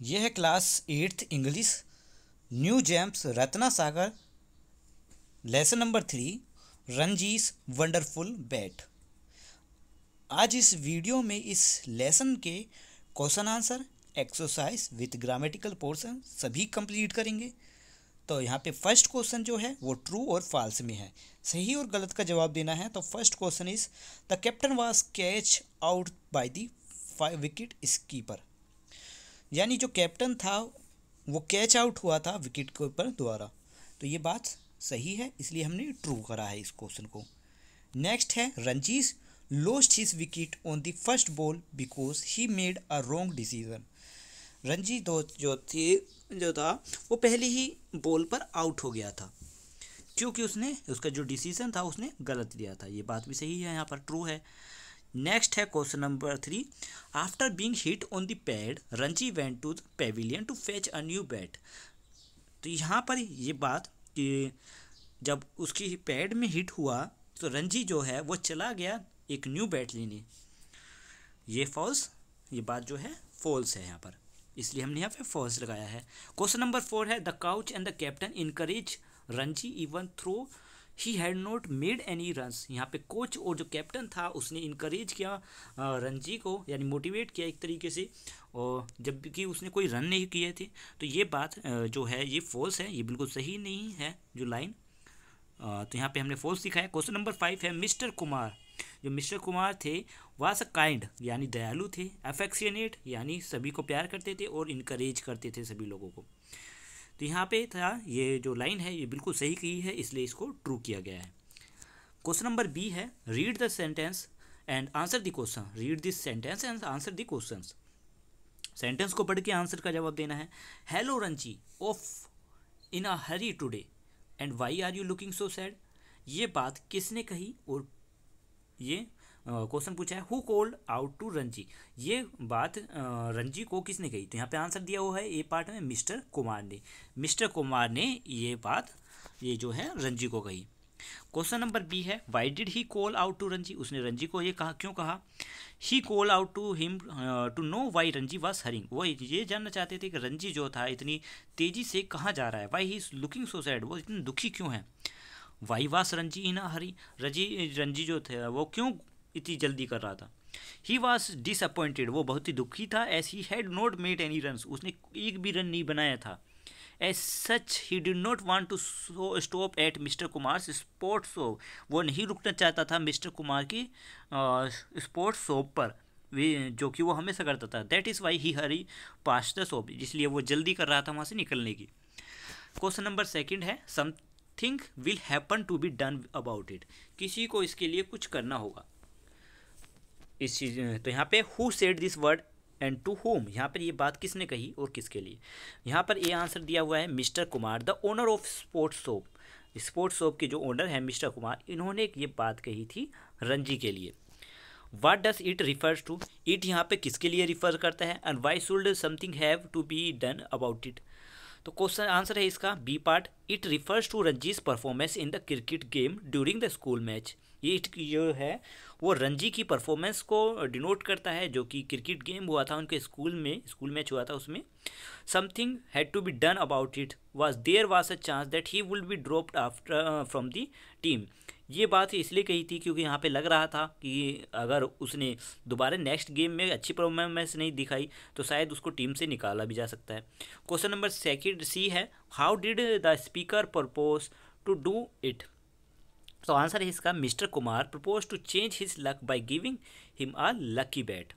यह है class 8th English new gems Ratna Sagar lesson number 3 Ranji's wonderful bat. आज इस वीडियो में इस लेसन के question answer exercise with grammatical portion सभी कंप्लीट करेंगे। तो यहाँ पे फर्स्ट क्वेश्चन जो है वो ट्रू और फॉल्स में है, सही और गलत का जवाब देना है। तो first question is the captain was catch out by the 5 wicket keeper, यानी जो कैप्टन था वो कैच आउट हुआ था विकेट कीपर द्वारा। तो ये बात सही है, इसलिए हमने ट्रू करा है इस क्वेश्चन को। नेक्स्ट है Ranji's lost his wicket on the first ball because he made a wrong decision. Ranji जो था वो पहले ही बॉल पर आउट हो गया था क्योंकि उसने उसका जो डिसीजन था उसने गलत लिया था। ये बात भी सही है, यहाँ पर ट्रू है। नेक्स्ट है question number 3, after being hit on the pad Ranji went to the pavilion to fetch a new bat. तो यहाँ पर ये बात कि जब उसकी पैड में हिट हुआ तो रणजी जो है वो चला गया एक न्यू बैट लेने। ये फॉल्स, ये बात जो है फॉल्स है यहाँ पर, इसलिए हमने यहाँ पे फॉल्स लगाया है। क्वेश्चन नंबर 4 है the coach and the captain encourage Ranji even though he had not made any runs. यहाँ पे कोच और जो कैप्टन था उसने इनकरेज किया रणजी को, यानी मोटिवेट किया एक तरीके से, और जबकि उसने कोई रन नहीं किए थे। तो ये बात जो है ये फॉल्स है, ये बिल्कुल सही नहीं है जो लाइन। तो यहाँ पे हमने फॉल्स दिखाया। क्वेश्चन नंबर 5 है मिस्टर कुमार, जो मिस्टर कुमार थे वाज अ काइंड यानी दयालु थे, अफेक्शनेट यानी सभी को प्यार करते थे, और इनकरेज करते थे सभी लोगों को। तो यहाँ पे था ये जो लाइन है ये बिल्कुल सही की है, इसलिए इसको ट्रू किया गया है। क्वेश्चन नंबर बी है read the sentence and answer the question. Read this sentence and answer the question. Sentence को पढ़ के आंसर का जवाब देना है। Hello Ranji, off in a hurry today and why are you looking so sad. ये बात किसने कही, और ये क्वेश्चन पूछा है who called out to Ranji. ये बात रंजी को किसने कही। तो यहाँ पे आंसर दिया हुआ है ए पार्ट में मिस्टर कुमार ने। मिस्टर कुमार ने ये बात ये जो है रंजी को कही। क्वेश्चन नंबर बी है why did he call out to Ranji. उसने रंजी को ये कहा, क्यों कहा। He call out to him to know why Ranji was hurrying. वो ये जानना चाहते थे कि रंजी जो था इतनी तेजी से कहाँ जा रहा है। Why he is looking so sad, वो इतनी दुखी क्यों है। वाई वास रंजी इन हरी, रंजी जो थे वो क्यों इतनी जल्दी कर रहा था। ही वॉज डिसअपॉइंटेड, वो बहुत ही दुखी था। As he had not made any run, उसने एक भी रन नहीं बनाया था। As such he did not want to stop at mister Kumar sports show, वो नहीं रुकना चाहता था मिस्टर कुमार की स्पोर्ट्स शॉप पर, जो कि वो हमेशा करता था। That is why he Hari pass the shop, इसलिए वो जल्दी कर रहा था वहाँ से निकलने की। क्वेश्चन नंबर 2 है something will happen to be done about it. किसी को इसके लिए कुछ करना होगा इस चीज़। तो यहाँ पे who said this word and to home, यहाँ पर ये बात किसने कही और किसके लिए। यहाँ पर ये आंसर दिया हुआ है mister Kumar, the owner of sports shop. Sports shop के जो ओनर है मिस्टर कुमार, इन्होंने ये बात कही थी रंजी के लिए। What does it refers to, it यहाँ पे किसके लिए रिफर करता है, and why should something have to be done about it. तो क्वेश्चन आंसर है इसका B part, it refers to Ranji's performance in the cricket game during the school match. ये जो है वो रणजी की परफॉर्मेंस को डिनोट करता है, जो कि क्रिकेट गेम हुआ था उनके स्कूल में, स्कूल मैच हुआ था उसमें। Something had to be done about it was there was a chance that he would be dropped after from the team. ये बात इसलिए कही थी क्योंकि यहाँ पे लग रहा था कि अगर उसने दोबारा नेक्स्ट गेम में अच्छी परफॉर्मेंस नहीं दिखाई तो शायद उसको टीम से निकाला भी जा सकता है। क्वेश्चन नंबर 2 सी है how did the speaker propose to do it. तो आंसर है इसका mister Kumar propose to change his luck by giving him a lucky bat.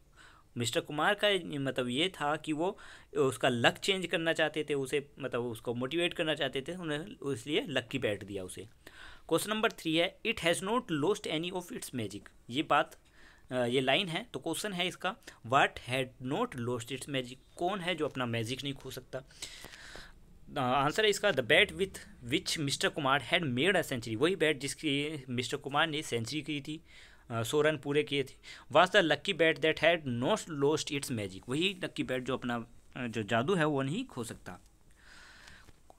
Mister Kumar का मतलब ये था कि वो उसका लक चेंज करना चाहते थे, उसे मतलब उसको मोटिवेट करना चाहते थे, उन्हें इसलिए लकी बैट दिया उसे। क्वेश्चन नंबर 3 है it has not lost any of its magic. ये बात ये लाइन है, तो क्वेश्चन है इसका what had not lost its magic, कौन है जो अपना मैजिक नहीं खो सकता। आंसर है इसका the bat with which mister Kumar had made a century. वही बैट जिसकी मिस्टर कुमार ने सेंचुरी की थी, 100 रन पूरे किए थे। Was the lucky bat that had not lost its magic, वही लक्की बैट जो अपना जो जादू है वो नहीं खो सकता।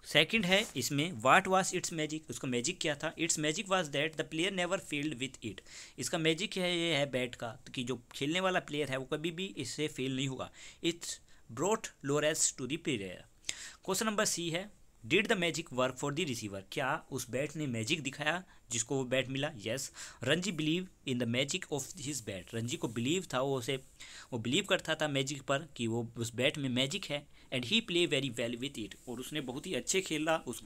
सेकंड है इसमें व्हाट वाज इट्स मैजिक, उसका मैजिक क्या था। It's magic was that the player never failed with it. इसका मैजिक है ये है बैट का कि जो खेलने वाला प्लेयर है वो कभी भी इससे फेल नहीं होगा। It's brought laurels to the player. Question number C है did the magic work for the receiver, क्या उस बैट ने मैजिक दिखाया जिसको वो बैट मिला? Yes. Ranji believe in the magic of his bat, Ranji को बिलीव था, वो बिलीव करता था मैजिक पर कि वो उस बैट में मैजिक है। And he play very well with it, और उसने बहुत ही अच्छे खेला उस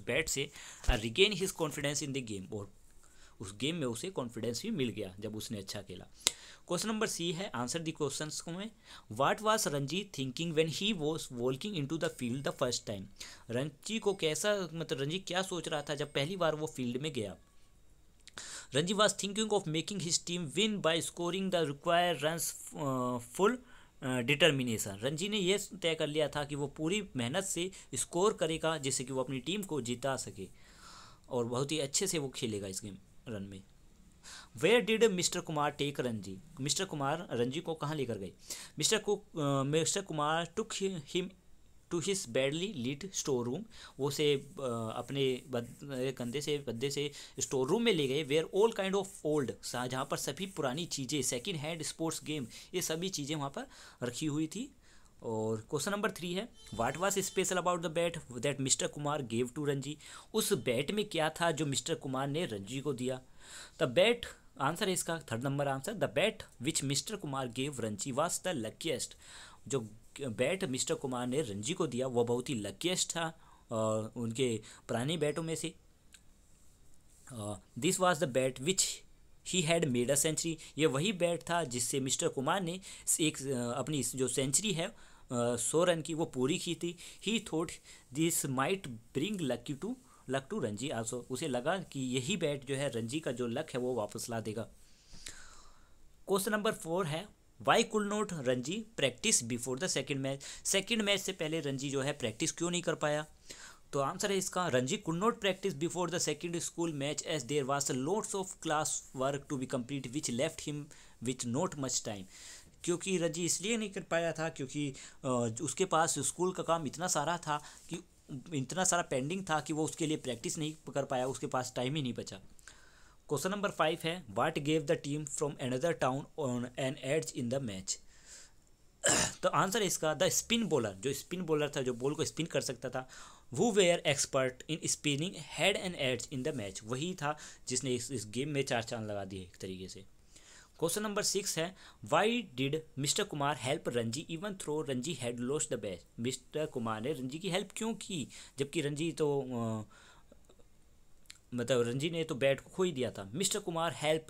बैट से। Regain his confidence in the game, और उस गेम में उसे कॉन्फिडेंस भी मिल गया जब उसने अच्छा खेला। क्वेश्चन नंबर सी है आंसर दी क्वेश्चंस को में what was Ranji thinking when he was walking into the field the first time, Ranji को कैसा मतलब रणजी क्या सोच रहा था जब पहली बार वो फील्ड में गया? Ranji was thinking of making his team win bye scoring the required runs full determination, Ranji ने ये तय कर लिया था कि वो पूरी मेहनत से स्कोर करेगा जिससे कि वो अपनी टीम को जिता सके, और बहुत ही अच्छे से वो खेलेगा इस गेम रन में। Where did mister Kumar take Ranji, mister Kumar Ranji को कहाँ लेकर गए? Mister Kumar took him to his badly lit store room, वो उसे अपने गद्दे से स्टोर रूम में ले गए। Where all kind of old, जहाँ पर सभी पुरानी चीज़ें, सेकेंड हैंड स्पोर्ट्स गेम, ये सभी चीज़ें वहाँ पर रखी हुई थी। और क्वेश्चन नंबर 3 है what was special about the bat that mister Kumar gave to Ranji, उस बैट में क्या था जो मिस्टर कुमार ने रणजी को दिया? द बैट, आंसर है इसका third number answer, the bat which mister Kumar gave Ranji was the luckiest, जो बैट मिस्टर कुमार ने रणजी को दिया वो बहुत ही लकीएस्ट था उनके पुराने बैटों में से। This was the bat which he had made a century, ये वही बैट था जिससे मिस्टर कुमार ने एक अपनी जो सेंचुरी है 100 रन की वो पूरी की थी। He thought this might bring luck to Ranji also, उसे लगा कि यही बैट जो है रणजी का जो लक है वो वापस ला देगा। क्वेश्चन नंबर 4 है Y could not Ranji practice before the second match से पहले रणजी जो है प्रैक्टिस क्यों नहीं कर पाया? तो आंसर है इसका Ranji could not practice before the second school match as there was loads of class work to be complete which left him which not much time, क्योंकि रणजी इसलिए नहीं कर पाया था क्योंकि उसके पास स्कूल का काम इतना सारा पेंडिंग था कि वो उसके लिए प्रैक्टिस नहीं कर पाया, उसके पास टाइम ही नहीं बचा। क्वेश्चन नंबर 5 है what gave the team from another town on an edge in the match, तो आंसर है इसका द स्पिन बॉलर, जो स्पिन बॉलर था जो बॉल को स्पिन कर सकता था, वो were expert in spinning had an edge in the match, वही था जिसने इस गेम में 4 चांद लगा दिए एक तरीके से। क्वेश्चन नंबर 6 है why did mister Kumar help Ranji even though Ranji had lost the bat, mister Kumar ने रणजी की हेल्प क्यों की जबकि रणजी तो मतलब रणजी ने तो बैट को खो ही दिया था। Mister Kumar help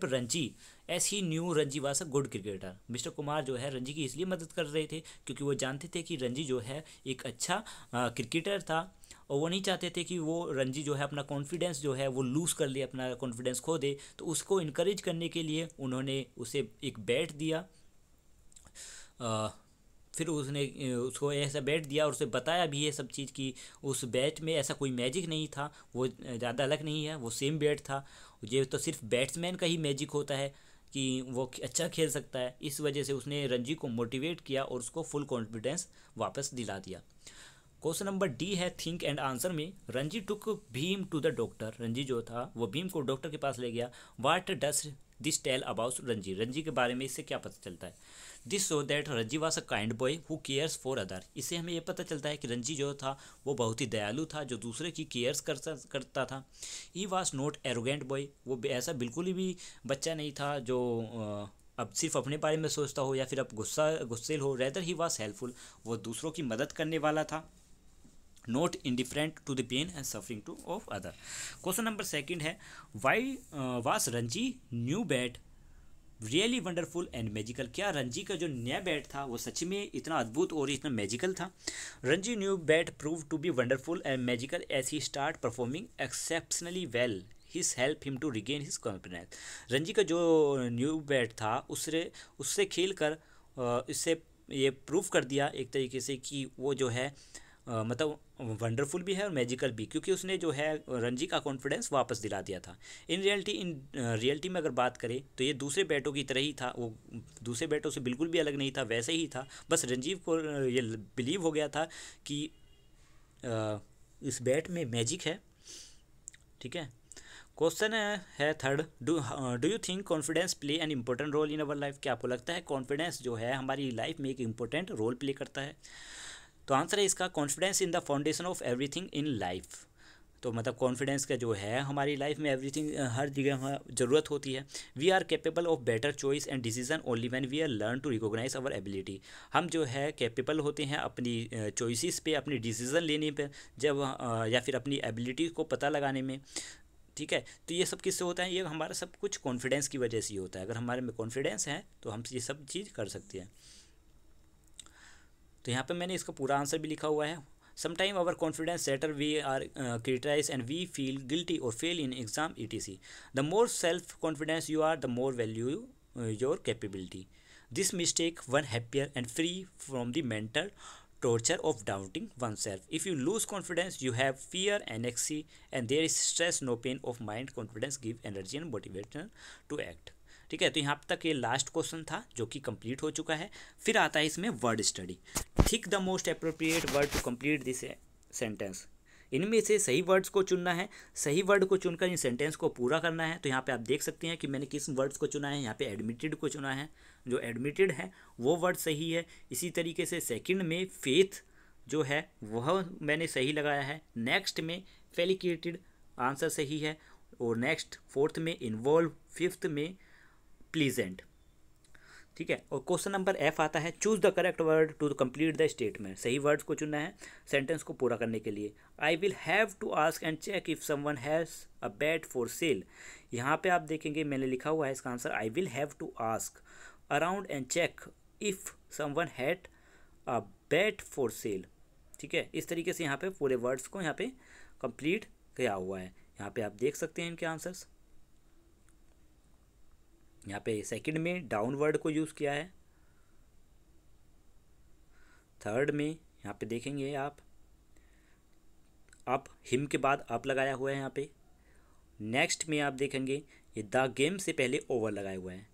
Ranji S he new Ranji was a good cricketer, mister Kumar जो है रणजी की इसलिए मदद कर रहे थे क्योंकि वो जानते थे कि रणजी जो है एक अच्छा क्रिकेटर था, और वो नहीं चाहते थे कि वो रणजी जो है अपना कॉन्फिडेंस जो है वो लूज़ कर ले, अपना कॉन्फिडेंस खो दे, तो उसको इनकरेज करने के लिए उन्होंने उसे एक बैट दिया। फिर उसने उसको ऐसा बैट दिया और उसे बताया भी ये सब चीज़ कि उस बैट में ऐसा कोई मैजिक नहीं था, वो ज़्यादा अलग नहीं है, वो सेम बैट था, ये तो सिर्फ बैट्समैन का ही मैजिक होता है कि वो अच्छा खेल सकता है। इस वजह से उसने रणजी को मोटिवेट किया और उसको फुल कॉन्फिडेंस वापस दिला दिया। क्वेश्चन नंबर डी है थिंक एंड आंसर में Ranji took Bhim to the doctor, Ranji जो था वो भीम को डॉक्टर के पास ले गया। What does this tell about Ranji, Ranji के बारे में इससे क्या पता चलता है? This show that Ranji was a kind boy who cares for other, इससे हमें ये पता चलता है कि रणजी जो था वो बहुत ही दयालु था जो दूसरे की केयर्स करता था। He was not arrogant boy, वो ऐसा बिल्कुल भी बच्चा नहीं था जो अब सिर्फ अपने बारे में सोचता हो या फिर अब गुस्सेल हो, रेदर ही वाज हेल्पफुल, वो दूसरों की मदद करने वाला था। Not indifferent to the pain and suffering to of other. Question number 2 है why was Ranji new bat really wonderful and magical, क्या रणजी का जो नया बैट था वो सच में इतना अद्भुत और इतना मैजिकल था? Ranji new bat prove to be wonderful and magical as he start performing exceptionally well, his help him to regain his confidence, Ranji का जो न्यू बैट था उससे खेल कर इससे ये प्रूव कर दिया एक तरीके से कि वो जो है मतलब वंडरफुल भी है और मैजिकल भी, क्योंकि उसने जो है रणजी का कॉन्फिडेंस वापस दिला दिया था। इन रियलिटी में अगर बात करें तो ये दूसरे बैटों की तरह ही था, वो दूसरे बैटों से बिल्कुल भी अलग नहीं था, वैसे ही था, बस रणजीव को ये बिलीव हो गया था कि इस बैट में मैजिक है। ठीक है। क्वेश्चन है third, do you think confidence play an important role in our life? क्या आपको लगता है कॉन्फिडेंस जो है हमारी लाइफ में एक इम्पोर्टेंट रोल प्ले करता है? तो आंसर है इसका confidence in the foundation of everything in life. तो मतलब कॉन्फिडेंस का जो है हमारी लाइफ में एवरीथिंग हर जगह ज़रूरत होती है। We are capable of better choice and decision only when we are learn to recognise our ability. हम जो है कैपेबल होते हैं अपनी चॉइसेस पे, अपनी डिसीज़न लेने पे, जब या फिर अपनी एबिलिटी को पता लगाने में। ठीक है, तो ये सब किससे होता है? ये हमारा सब कुछ कॉन्फिडेंस की वजह से ही होता है। अगर हमारे में कॉन्फिडेंस है तो हम ये सब चीज़ कर सकते हैं। तो यहाँ पे मैंने इसका पूरा आंसर भी लिखा हुआ है। Sometime our confidence shatter we are criticize and we feel guilty और fail in exam etc. The more self confidence you are the more value your capability. This mistake one happier and free from the mental torture of doubting oneself. If you lose confidence, you have fear, anxiety, and there is stress, no pain of mind. Confidence give energy and motivation to act. ठीक है, तो यहाँ तक ये last question था जो कि complete हो चुका है। फिर आता है इसमें word study. Think the most appropriate word to complete this sentence. इनमें से सही वर्ड्स को चुनना है, सही वर्ड को चुनकर इन सेंटेंस को पूरा करना है। तो यहाँ पे आप देख सकते हैं कि मैंने किस वर्ड्स को चुना है। यहाँ पे एडमिटेड को चुना है, जो एडमिटेड है वो वर्ड सही है। इसी तरीके से सेकंड में फेथ जो है वह मैंने सही लगाया है। नेक्स्ट में फेलिकेटेड आंसर सही है। और नेक्स्ट फोर्थ में इन्वॉल्व, फिफ्थ में प्लीजेंट। ठीक है, और क्वेश्चन नंबर एफ आता है choose the correct word to complete the statement. सही वर्ड्स को चुनना है सेंटेंस को पूरा करने के लिए। I will have to ask and check if someone has a bat for sale. यहाँ पे आप देखेंगे मैंने लिखा हुआ है इसका answer I will have to ask around and check if someone had a bat for cell. ठीक है, इस तरीके से यहाँ पे पूरे वर्ड्स को यहाँ पे कंप्लीट किया हुआ है। यहाँ पे आप देख सकते हैं इनके आंसर्स। यहाँ पे सेकंड में डाउन वर्ड को यूज़ किया है। थर्ड में यहाँ पे देखेंगे आप अप, हिम के बाद अप लगाया हुआ है यहाँ पे। नेक्स्ट में आप देखेंगे ये द गेम से पहले ओवर लगाया हुआ है।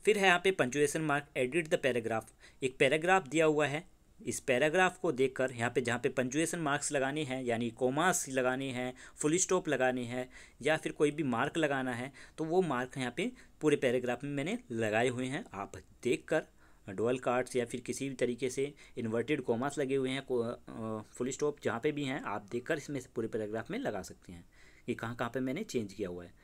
फिर है यहाँ पे punctuation mark, edit the paragraph. एक पैराग्राफ दिया हुआ है, इस पैराग्राफ को देखकर यहाँ पे जहाँ पे पंक्चुएशन मार्क्स लगाने हैं यानी कोमास लगाने हैं, फुल स्टॉप लगाने हैं या फिर कोई भी मार्क लगाना है, तो वो मार्क यहाँ पे पूरे पैराग्राफ में मैंने लगाए हुए हैं। आप देखकर डुअल कार्ड्स या फिर किसी भी तरीके से इन्वर्टेड कोमास लगे हुए हैं, फुल स्टॉप जहाँ पे भी हैं, आप देखकर इसमें से पूरे पैराग्राफ में लगा सकते हैं कि कहाँ कहाँ पे मैंने चेंज किया हुआ है।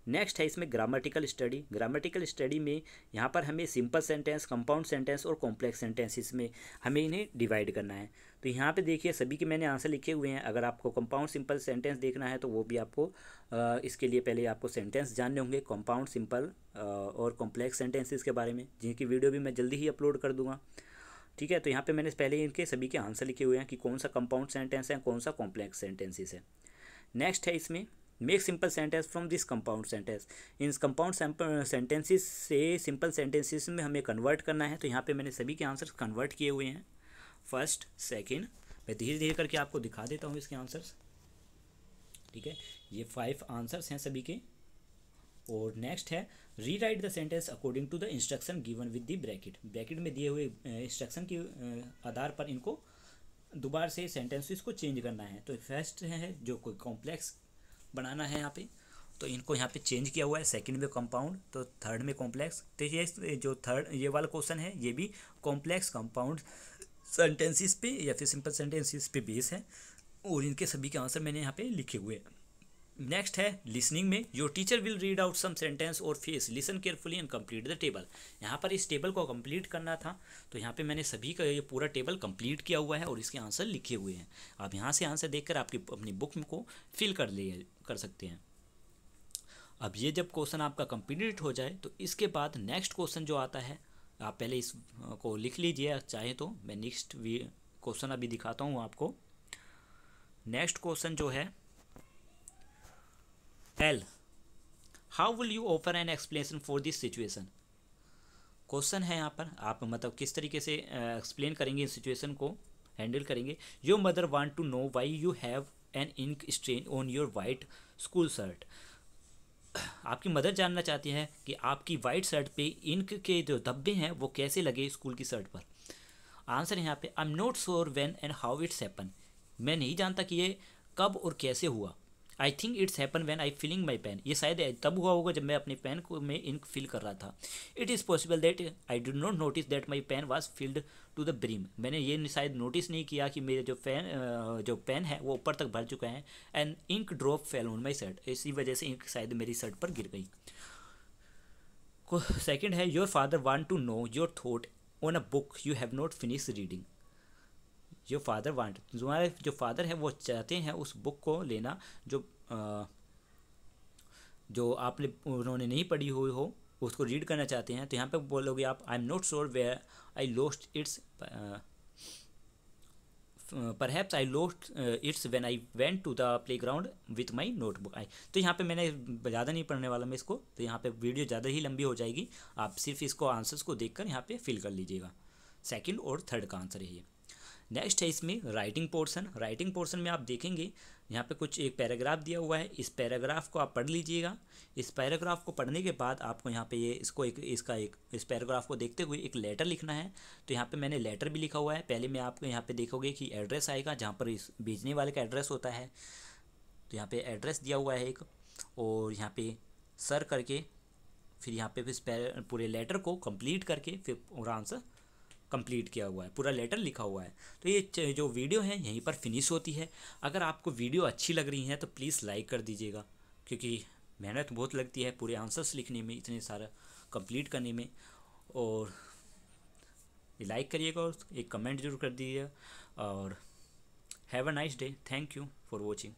नेक्स्ट है इसमें ग्रामेटिकल स्टडी। ग्रामेटिकल स्टडी में यहाँ पर हमें सिंपल सेंटेंस, कंपाउंड सेंटेंस और कॉम्प्लेक्स सेंटेंसेस में हमें इन्हें डिवाइड करना है। तो यहाँ पे देखिए सभी के मैंने आंसर लिखे हुए हैं। अगर आपको कंपाउंड सिंपल सेंटेंस देखना है तो वो भी आपको इसके लिए पहले आपको सेंटेंस जानने होंगे कंपाउंड, सिंपल और कॉम्प्लेक्स सेंटेंसेस के बारे में, जिनकी वीडियो भी मैं जल्दी ही अपलोड कर दूँगा। ठीक है, तो यहाँ पर मैंने पहले इनके सभी के आंसर लिखे हुए हैं कि कौन सा कंपाउंड सेंटेंस है, कौन सा कॉम्प्लेक्स सेंटेंसेस है। नेक्स्ट है इसमें make simple sentence from this compound sentence. In compound sentences से सिंपल सेंटेंसेस में हमें कन्वर्ट करना है। तो यहाँ पे मैंने सभी के आंसर्स कन्वर्ट किए हुए हैं, फर्स्ट सेकंड। मैं धीरे धीरे करके आपको दिखा देता हूँ इसके आंसर्स। ठीक है, ये 5 आंसर्स हैं सभी के। और नेक्स्ट है rewrite the sentence according to the instruction given with the bracket. Bracket में दिए हुए इंस्ट्रक्शन के आधार पर इनको दोबारा से सेंटेंसेस को चेंज करना है। तो फर्स्ट है जो कोई कॉम्प्लेक्स बनाना है यहाँ पे, तो इनको यहाँ पे चेंज किया हुआ है। सेकंड में कंपाउंड, तो थर्ड में कॉम्प्लेक्स। तो ये जो थर्ड ये वाला क्वेश्चन है ये भी कॉम्प्लेक्स कंपाउंड सेंटेंसेस पे या फिर सिंपल सेंटेंसेस पे बेस है, और इनके सभी के आंसर मैंने यहाँ पे लिखे हुए हैं। नेक्स्ट है लिसनिंग में your teacher will read out some sentence और face listen carefully and complete the table. यहाँ पर इस टेबल को कंप्लीट करना था, तो यहाँ पे मैंने सभी का ये पूरा टेबल कंप्लीट किया हुआ है और इसके आंसर लिखे हुए हैं। आप यहाँ से आंसर देखकर आपकी अपनी बुक को फिल कर सकते हैं। अब ये जब क्वेश्चन आपका कंप्लीट हो जाए तो इसके बाद नेक्स्ट क्वेश्चन जो आता है, आप पहले इस को लिख लीजिए चाहे तो। मैं नेक्स्ट क्वेश्चन अभी दिखाता हूँ आपको। नेक्स्ट क्वेश्चन जो है L, how will you offer an explanation for this situation. Question है यहाँ पर आप मतलब किस तरीके से एक्सप्लेन करेंगे इस सिचुएशन को, हैंडल करेंगे। Your mother want to know why you have an ink stain on your white school shirt. आपकी मदर जानना चाहती है कि आपकी वाइट शर्ट पे इंक के जो धब्बे हैं वो कैसे लगे स्कूल की शर्ट पर। आंसर है यहाँ पे I am not sure when and how it's happen. मैं नहीं जानता कि ये कब और कैसे हुआ। I think it's happen when I filling my pen, ये शायद तब हुआ होगा जब मैं अपने पेन को में इंक फिल कर रहा था। It is possible that I did not notice that my pen was filled to the brim, मैंने ये शायद नोटिस नहीं किया कि मेरे जो पेन है वो ऊपर तक भर चुका है। And ink drop fell on my shirt, इसी वजह से इंक शायद मेरी शर्ट पर गिर गई। सेकेंड है your father want to know your thought on a book you have not finish reading. Your father want, तुम्हारे जो फादर है वो चाहते हैं उस बुक को लेना जो आपने उन्होंने नहीं पढ़ी हुई हो, उसको रीड करना चाहते हैं। तो यहाँ पे बोलोगे आप I am not sure where I lost it's, perhaps I lost it's when I went to the playground with my notebook. I तो यहाँ पे मैंने ज़्यादा नहीं पढ़ने वाला मैं इसको, तो यहाँ पे वीडियो ज़्यादा ही लंबी हो जाएगी, आप सिर्फ इसको आंसर्स को देखकर यहाँ पे फिल कर लीजिएगा। सेकंड और थर्ड का आंसर है ये। नेक्स्ट है इसमें राइटिंग पोर्शन। राइटिंग पोर्शन में आप देखेंगे यहाँ पे कुछ एक पैराग्राफ दिया हुआ है, इस पैराग्राफ को आप पढ़ लीजिएगा। इस पैराग्राफ को पढ़ने के बाद आपको यहाँ पे ये इस पैराग्राफ को देखते हुए एक लेटर लिखना है। तो यहाँ पे मैंने लेटर भी लिखा हुआ है। पहले मैं आपको यहाँ पे देखोगे कि एड्रेस आएगा जहाँ पर इस भेजने वाले का एड्रेस होता है, तो यहाँ पे एड्रेस दिया हुआ है एक, और यहाँ पे सर करके फिर यहाँ पे इस पूरे लेटर को कंप्लीट करके फिर पूरा आंसर कंप्लीट किया हुआ है, पूरा लेटर लिखा हुआ है। तो ये जो वीडियो है यहीं पर फिनिश होती है। अगर आपको वीडियो अच्छी लग रही है तो प्लीज़ लाइक कर दीजिएगा, क्योंकि मेहनत बहुत लगती है पूरे आंसर्स लिखने में, इतने सारा कंप्लीट करने में। और लाइक करिएगा और एक कमेंट जरूर कर दीजिएगा। और have a nice day, thank you for watching.